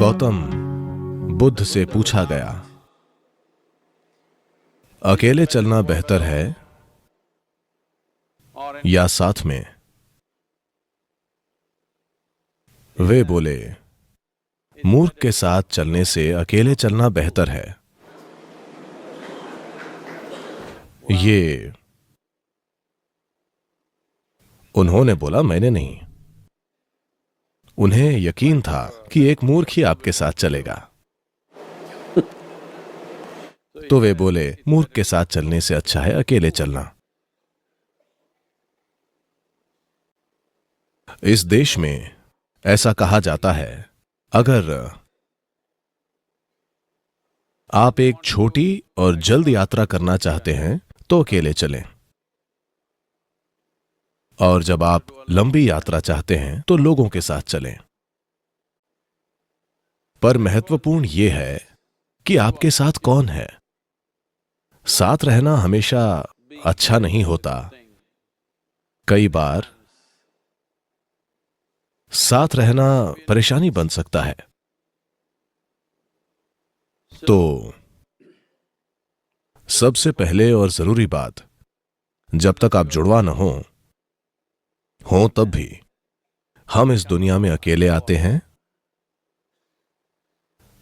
गौतम बुद्ध से पूछा गया, अकेले चलना बेहतर है या साथ में? वे बोले, मूर्ख के साथ चलने से अकेले चलना बेहतर है। ये उन्होंने बोला, मैंने नहीं। उन्हें यकीन था कि एक मूर्ख ही आपके साथ चलेगा। तो वे बोले, मूर्ख के साथ चलने से अच्छा है अकेले चलना। इस देश में ऐसा कहा जाता है, अगर आप एक छोटी और जल्द यात्रा करना चाहते हैं तो अकेले चलें, और जब आप लंबी यात्रा चाहते हैं तो लोगों के साथ चलें। पर महत्वपूर्ण यह है कि आपके साथ कौन है। साथ रहना हमेशा अच्छा नहीं होता। कई बार साथ रहना परेशानी बन सकता है। तो सबसे पहले और जरूरी बात, जब तक आप जुड़वा न हो तब भी हम इस दुनिया में अकेले आते हैं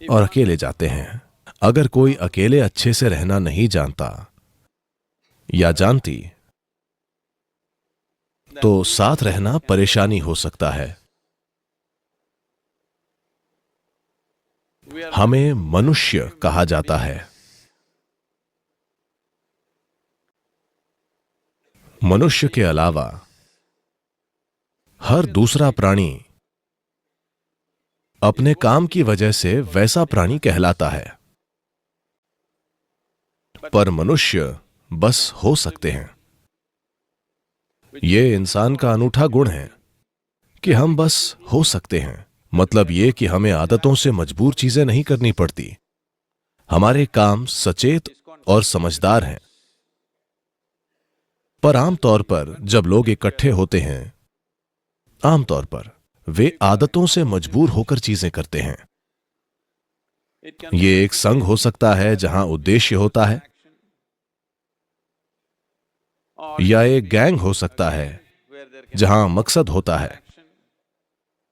और अकेले जाते हैं। अगर कोई अकेले अच्छे से रहना नहीं जानता या जानती तो साथ रहना परेशानी हो सकता है। हमें मनुष्य कहा जाता है। मनुष्य के अलावा हर दूसरा प्राणी अपने काम की वजह से वैसा प्राणी कहलाता है। पर मनुष्य बस हो सकते हैं। यह इंसान का अनूठा गुण है कि हम बस हो सकते हैं। मतलब यह कि हमें आदतों से मजबूर चीजें नहीं करनी पड़ती। हमारे काम सचेत और समझदार हैं। पर आमतौर पर जब लोग इकट्ठे होते हैं, आमतौर पर वे आदतों से मजबूर होकर चीजें करते हैं। यह एक संघ हो सकता है जहां उद्देश्य होता है, या एक गैंग हो सकता है जहां मकसद होता है,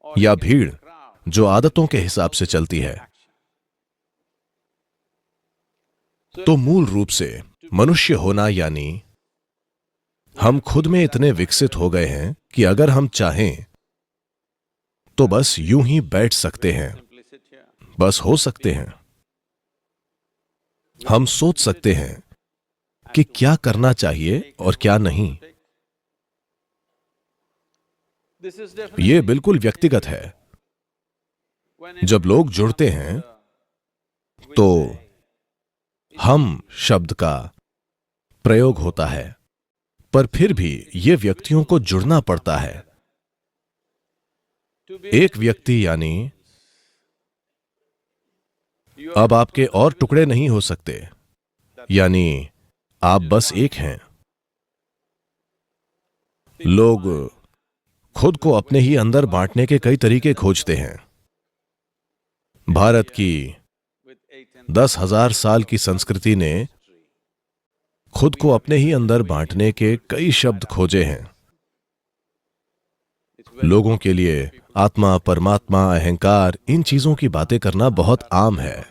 या भीड़ जो आदतों के हिसाब से चलती है। तो मूल रूप से मनुष्य होना यानी हम खुद में इतने विकसित हो गए हैं कि अगर हम चाहें तो बस यूं ही बैठ सकते हैं, बस हो सकते हैं। हम सोच सकते हैं कि क्या करना चाहिए और क्या नहीं। यह बिल्कुल व्यक्तिगत है। जब लोग जुड़ते हैं तो हम शब्द का प्रयोग होता है, पर फिर भी यह व्यक्तियों को जुड़ना पड़ता है। एक व्यक्ति यानी अब आपके और टुकड़े नहीं हो सकते, यानी आप बस एक हैं। लोग खुद को अपने ही अंदर बांटने के कई तरीके खोजते हैं। भारत की 10,000 साल की संस्कृति ने खुद को अपने ही अंदर बांटने के कई शब्द खोजे हैं। लोगों के लिए आत्मा, परमात्मा, अहंकार, इन चीजों की बातें करना बहुत आम है।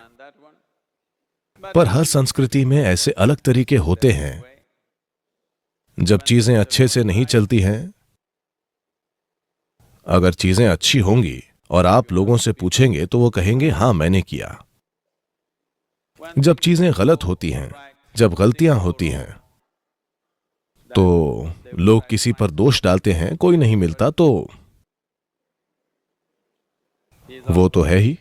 पर हर संस्कृति में ऐसे अलग तरीके होते हैं। जब चीजें अच्छे से नहीं चलती हैं, अगर चीजें अच्छी होंगी और आप लोगों से पूछेंगे तो वो कहेंगे, हां मैंने किया। जब चीजें गलत होती हैं, जब गलतियां होती हैं, तो लोग किसी पर दोष डालते हैं। कोई नहीं मिलता तो वो तो है ही।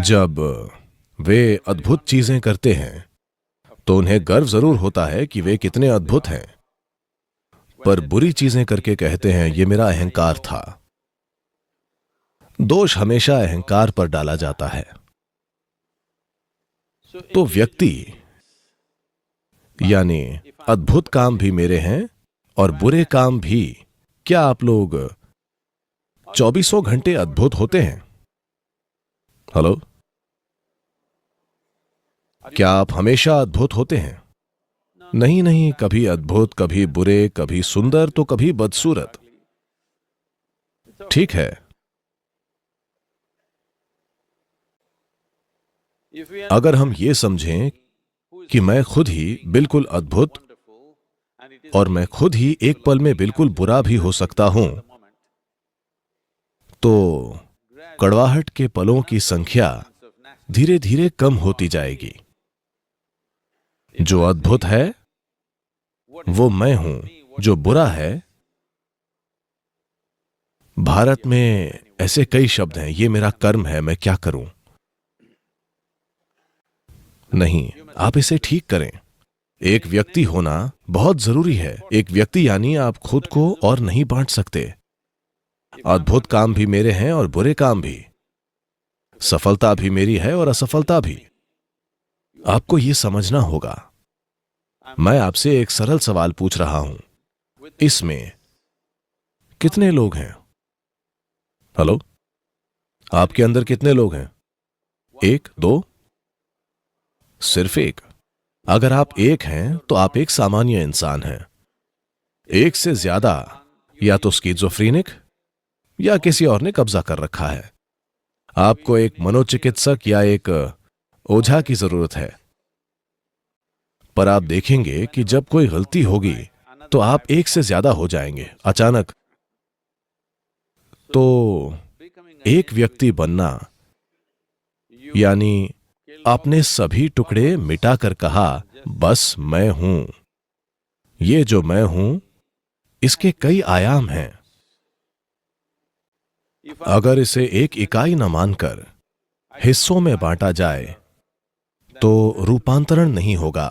जब वे अद्भुत चीजें करते हैं तो उन्हें गर्व जरूर होता है कि वे कितने अद्भुत हैं। पर बुरी चीजें करके कहते हैं, ये मेरा अहंकार था। दोष हमेशा अहंकार पर डाला जाता है। तो व्यक्ति यानी अद्भुत काम भी मेरे हैं और बुरे काम भी क्या आप लोग 2400 घंटे अद्भुत होते हैं? हेलो? क्या आप हमेशा अद्भुत होते हैं? नहीं नहीं, कभी अद्भुत, कभी बुरे, कभी सुंदर तो कभी बदसूरत। ठीक है, अगर हम ये समझें कि मैं खुद ही बिल्कुल अद्भुत और मैं खुद ही एक पल में बिल्कुल बुरा भी हो सकता हूं, तो कड़वाहट के पलों की संख्या धीरे धीरे कम होती जाएगी। जो अद्भुत है वो मैं हूं, जो बुरा है, भारत में ऐसे कई शब्द हैं, ये मेरा कर्म है, मैं क्या करूं। नहीं, आप इसे ठीक करें। एक व्यक्ति होना बहुत जरूरी है। एक व्यक्ति यानी आप खुद को और नहीं बांट सकते। अद्भुत काम भी मेरे हैं और बुरे काम भी, सफलता भी मेरी है और असफलता भी। आपको यह समझना होगा। मैं आपसे एक सरल सवाल पूछ रहा हूं, इसमें कितने लोग हैं? हेलो? आपके अंदर कितने लोग हैं? एक, दो? सिर्फ एक। अगर आप एक हैं तो आप एक सामान्य इंसान हैं। एक से ज्यादा या तो स्किज़ोफ्रेनिक या किसी और ने कब्जा कर रखा है। आपको एक मनोचिकित्सक या एक ओझा की जरूरत है। पर आप देखेंगे कि जब कोई गलती होगी तो आप एक से ज्यादा हो जाएंगे अचानक। तो एक व्यक्ति बनना यानी आपने सभी टुकड़े मिटाकर कहा, बस मैं हूं। ये जो मैं हूं, इसके कई आयाम हैं। अगर इसे एक इकाई न मानकर हिस्सों में बांटा जाए तो रूपांतरण नहीं होगा।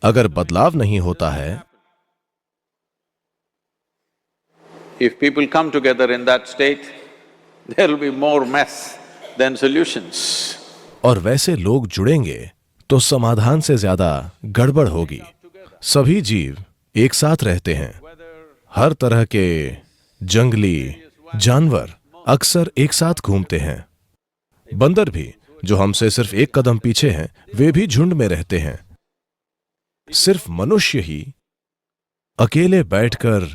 अगर बदलाव नहीं होता है, If people come together in that state, there will be more mess than solutions. और वैसे लोग जुड़ेंगे तो समाधान से ज्यादा गड़बड़ होगी। सभी जीव एक साथ रहते हैं। हर तरह के जंगली जानवर अक्सर एक साथ घूमते हैं। बंदर भी, जो हमसे सिर्फ एक कदम पीछे हैं, वे भी झुंड में रहते हैं। सिर्फ मनुष्य ही अकेले बैठकर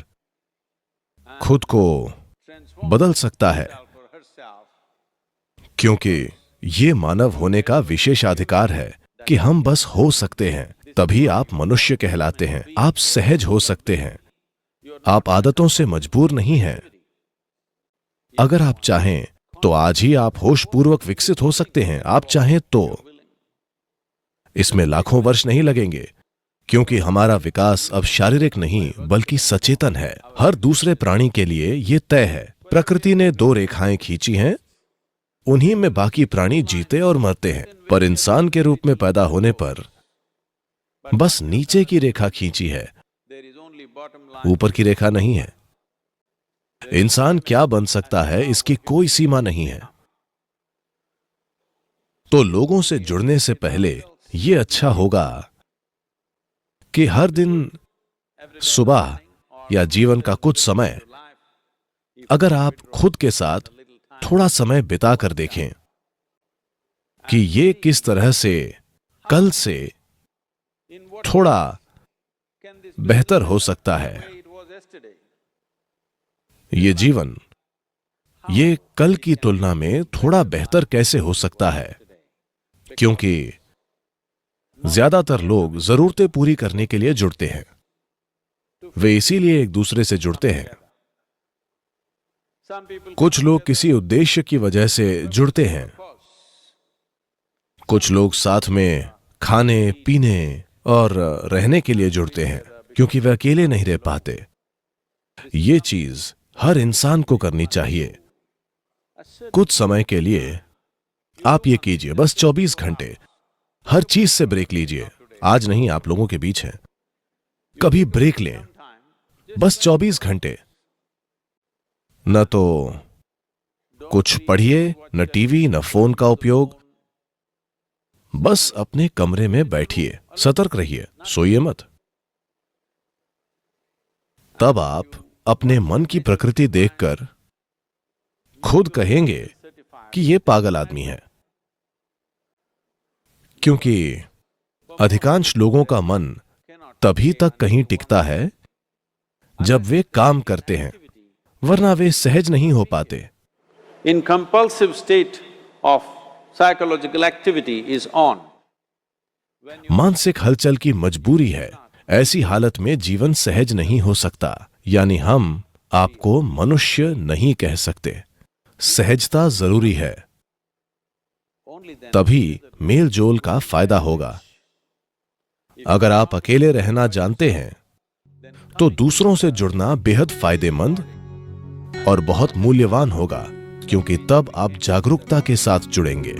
खुद को बदल सकता है, क्योंकि ये मानव होने का विशेषाधिकार है कि हम बस हो सकते हैं। तभी आप मनुष्य कहलाते हैं। आप सहज हो सकते हैं। आप आदतों से मजबूर नहीं हैं। अगर आप चाहें तो आज ही आप होशपूर्वक विकसित हो सकते हैं। आप चाहें तो इसमें लाखों वर्ष नहीं लगेंगे, क्योंकि हमारा विकास अब शारीरिक नहीं बल्कि सचेतन है। हर दूसरे प्राणी के लिए यह तय है। प्रकृति ने दो रेखाएं खींची हैं, उन्हीं में बाकी प्राणी जीते और मरते हैं। पर इंसान के रूप में पैदा होने पर बस नीचे की रेखा खींची है, ऊपर की रेखा नहीं है। इंसान क्या बन सकता है, इसकी कोई सीमा नहीं है। तो लोगों से जुड़ने से पहले यह अच्छा होगा कि हर दिन सुबह या जीवन का कुछ समय अगर आप खुद के साथ थोड़ा समय बिता कर देखें कि ये किस तरह से कल से थोड़ा बेहतर हो सकता है। ये जीवन, ये कल की तुलना में थोड़ा बेहतर कैसे हो सकता है, क्योंकि ज्यादातर लोग जरूरतें पूरी करने के लिए जुड़ते हैं। वे इसीलिए एक दूसरे से जुड़ते हैं। कुछ लोग किसी उद्देश्य की वजह से जुड़ते हैं। कुछ लोग साथ में खाने पीने और रहने के लिए जुड़ते हैं, क्योंकि वे अकेले नहीं रह पाते। ये चीज हर इंसान को करनी चाहिए। कुछ समय के लिए आप ये कीजिए, बस 24 घंटे हर चीज से ब्रेक लीजिए। आज नहीं, आप लोगों के बीच हैं, कभी ब्रेक लें, बस 24 घंटे। न तो कुछ पढ़िए, न टीवी, न फोन का उपयोग। बस अपने कमरे में बैठिए, सतर्क रहिए, सोइए मत। तब आप अपने मन की प्रकृति देखकर खुद कहेंगे कि ये पागल आदमी है, क्योंकि अधिकांश लोगों का मन तभी तक कहीं टिकता है जब वे काम करते हैं, वरना वे सहज नहीं हो पाते। In compulsive state of psychological activity is on. मानसिक हलचल की मजबूरी है, ऐसी हालत में जीवन सहज नहीं हो सकता। यानी हम आपको मनुष्य नहीं कह सकते। सहजता जरूरी है, तभी मेल जोल का फायदा होगा। अगर आप अकेले रहना जानते हैं तो दूसरों से जुड़ना बेहद फायदेमंद और बहुत मूल्यवान होगा, क्योंकि तब आप जागरूकता के साथ जुड़ेंगे।